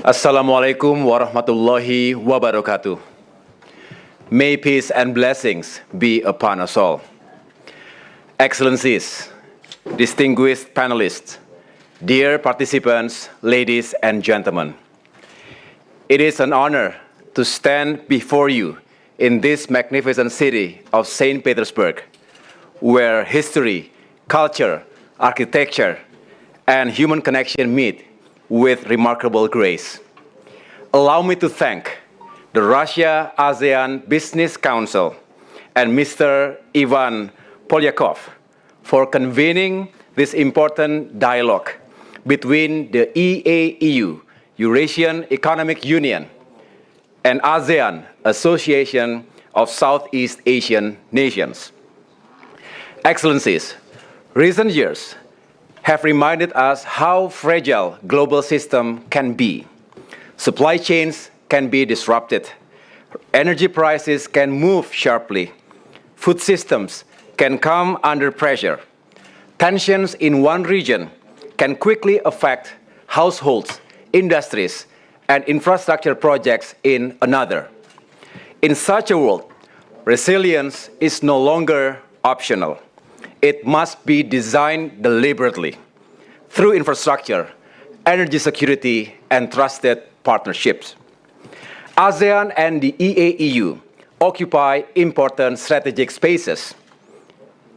Assalamualaikum warahmatullahi wabarakatuh. May peace and blessings be upon us all. Excellencies, distinguished panelists, dear participants, ladies and gentlemen. It is an honor to stand before you in this magnificent city of St. Petersburg, where history, culture, architecture, and human connection meet with remarkable grace. Allow me to thank the Russia-ASEAN Business Council and Mr. Ivan Polyakov for convening this important dialogue between the EAEU, Eurasian Economic Union, and ASEAN, Association of Southeast Asian Nations. Excellencies, recent years have reminded us how fragile global system can be. Supply chains can be disrupted. Energy prices can move sharply. Food systems can come under pressure. Tensions in one region can quickly affect households, industries, and infrastructure projects in another. In such a world, resilience is no longer optional. It must be designed deliberately through infrastructure, energy security, and trusted partnerships. ASEAN and the EAEU occupy important strategic spaces.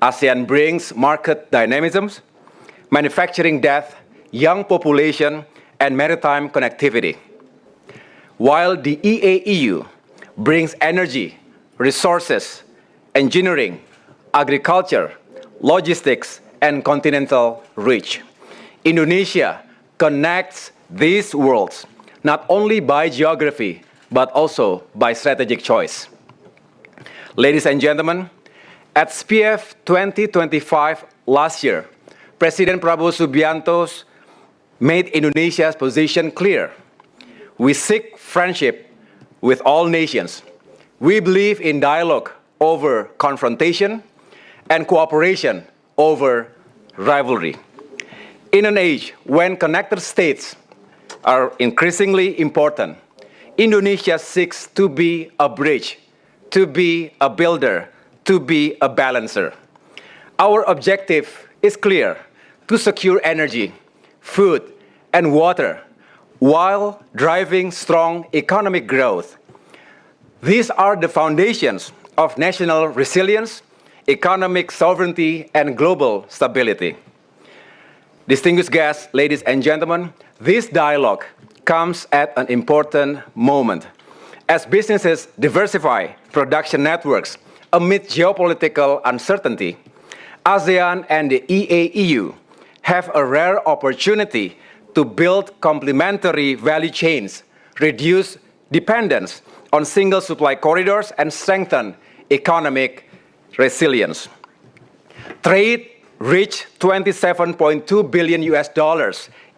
ASEAN brings market dynamisms, manufacturing depth, young population, and maritime connectivity, while the EAEU brings energy, resources, engineering, agriculture, logistics, and continental reach. Indonesia connects these worlds not only by geography, but also by strategic choice. Ladies and gentlemen, at SPF 2025 last year, President Prabowo Subianto made Indonesia's position clear. We seek friendship with all nations. We believe in dialogue over confrontation and cooperation over rivalry. In an age when connected states are increasingly important, Indonesia seeks to be a bridge, to be a builder, to be a balancer. Our objective is clear: to secure energy, food, and water while driving strong economic growth. These are the foundations of national resilience, economic sovereignty, and global stability. Distinguished guests, ladies and gentlemen, this dialogue comes at an important moment. As businesses diversify production networks amid geopolitical uncertainty, ASEAN and the EAEU have a rare opportunity to build complementary value chains, reduce dependence on single supply corridors, and strengthen economic resilience. Trade reached $27.2 billion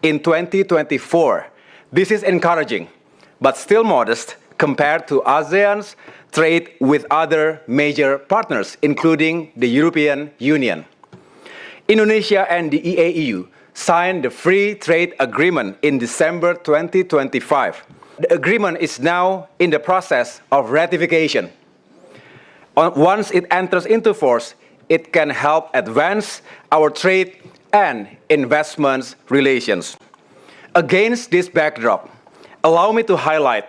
in 2024. This is encouraging, but still modest compared to ASEAN's trade with other major partners, including the European Union. Indonesia and the EAEU signed the Free Trade Agreement in December 2025. The agreement is now in the process of ratification. Once it enters into force, it can help advance our trade and investments relations. Against this backdrop, allow me to highlight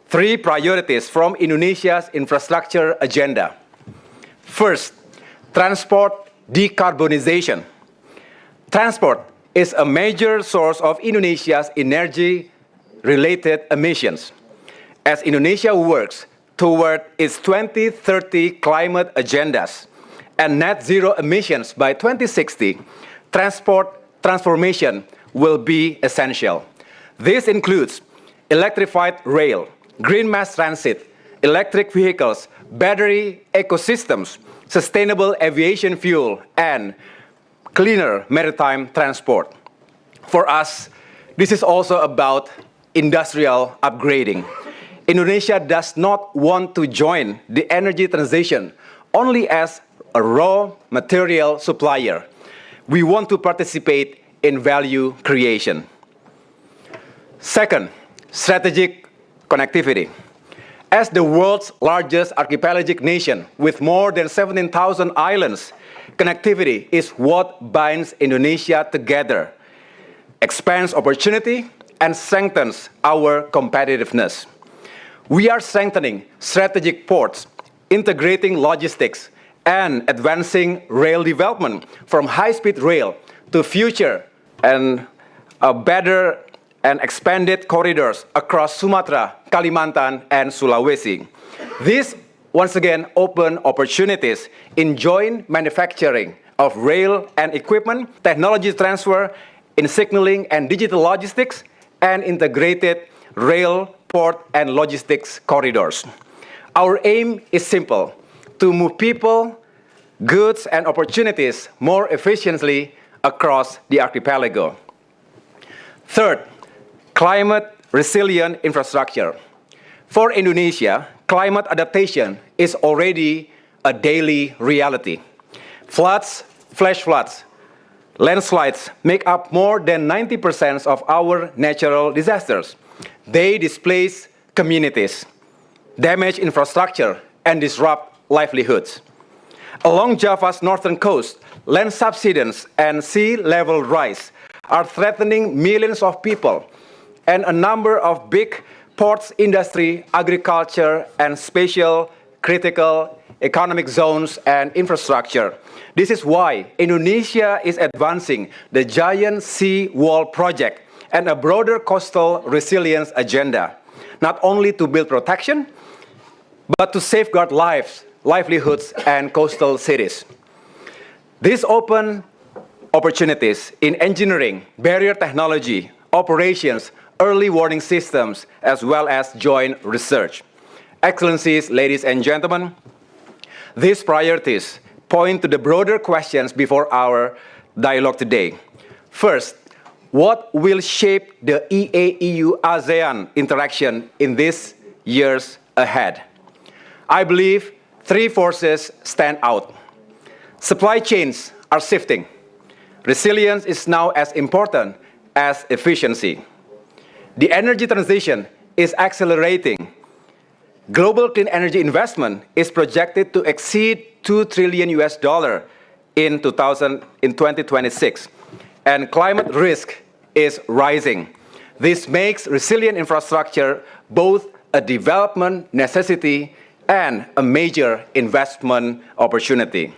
three priorities from Indonesia's infrastructure agenda. First, transport decarbonization. Transport is a major source of Indonesia's energy-related emissions. As Indonesia works toward its 2030 climate agendas and net zero emissions by 2060, transport transformation will be essential. This includes electrified rail, green mass transit, electric vehicles, battery ecosystems, sustainable aviation fuel, and cleaner maritime transport. For us, this is also about industrial upgrading. Indonesia does not want to join the energy transition only as a raw material supplier. We want to participate in value creation. Second, Strategic connectivity. As the world's largest archipelagic nation with more than 17,000 islands, connectivity is what binds Indonesia together, expands opportunity, and strengthens our competitiveness. We are strengthening strategic ports, integrating logistics, and advancing rail development from high-speed rail to future and better and expanded corridors across Sumatra, Kalimantan, and Sulawesi. This once again open opportunities in joint manufacturing of rail and equipment, technology transfer in signaling and digital logistics, and integrated rail, port, and logistics corridors. Our aim is simple: to move people, goods, and opportunities more efficiently across the archipelago. Third, climate resilient infrastructure. For Indonesia, climate adaptation is already a daily reality. Floods, flash floods, landslides make up more than 90% of our natural disasters. They displace communities, damage infrastructure, and disrupt livelihoods. Along Java's northern coast, land subsidence and sea level rise are threatening millions of people, and a number of big ports, industry, agriculture, and special critical economic zones and infrastructure. This is why Indonesia is advancing the giant sea wall project and a broader coastal resilience agenda, not only to build protection, but to safeguard lives, livelihoods, and coastal cities. These open opportunities in engineering, barrier technology, operations, early warning systems, as well as joint research. Excellencies, ladies and gentlemen, these priorities point to the broader questions before our dialogue today. First, what will shape the EAEU-ASEAN interaction in these years ahead? I believe three forces stand out. Supply chains are shifting. Resilience is now as important as efficiency. The energy transition is accelerating. Global clean energy investment is projected to exceed $2 trillion in 2026, and climate risk is rising. This makes resilient infrastructure both a development necessity and a major investment opportunity.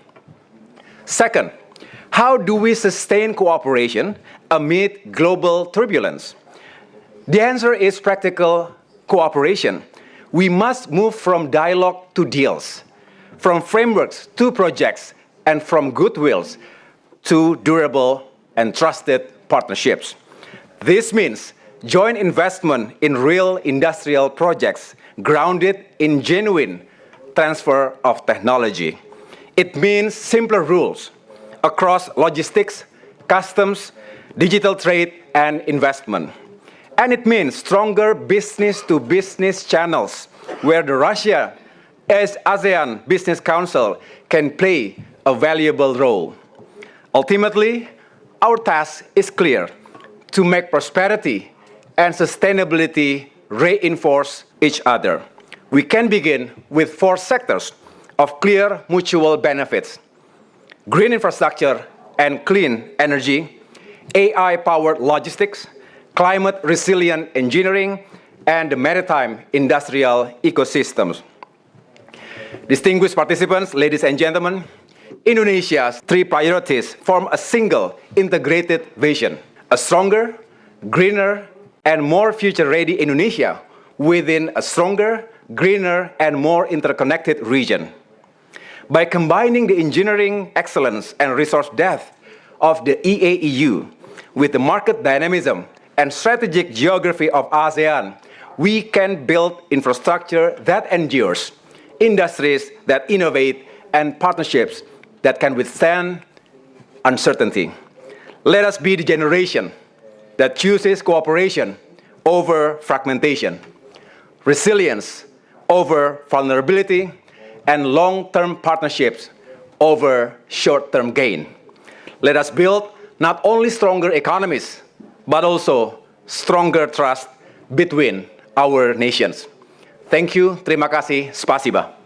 Second, how do we sustain cooperation amid global turbulence? The answer is practical cooperation. We must move from dialogue to deals, from frameworks to projects, and from goodwills to durable and trusted partnerships. This means joint investment in real industrial projects grounded in genuine transfer of technology. It means simpler rules across logistics, customs, digital trade, and investment. And it means stronger business-to-business channels where the Russia as ASEAN Business Council can play a valuable role. Ultimately, our task is clear: to make prosperity and sustainability reinforce each other. We can begin with 4 sectors of clear mutual benefits: green infrastructure and clean energy, AI-powered logistics, climate-resilient engineering, and the maritime industrial ecosystems. Distinguished participants, ladies and gentlemen, Indonesia's 3 priorities form a single integrated vision: a stronger, greener, and more future-ready Indonesia within a stronger, greener, and more interconnected region. By combining the engineering excellence and resource depth of the EAEU with the market dynamism and strategic geography of ASEAN, we can build infrastructure that endures, industries that innovate, and partnerships that can withstand uncertainty. Let us be the generation that chooses cooperation over fragmentation, resilience over vulnerability, and long-term partnerships over short-term gain. Let us build not only stronger economies, but also stronger trust between our nations. Thank you, terima kasih, spasiba.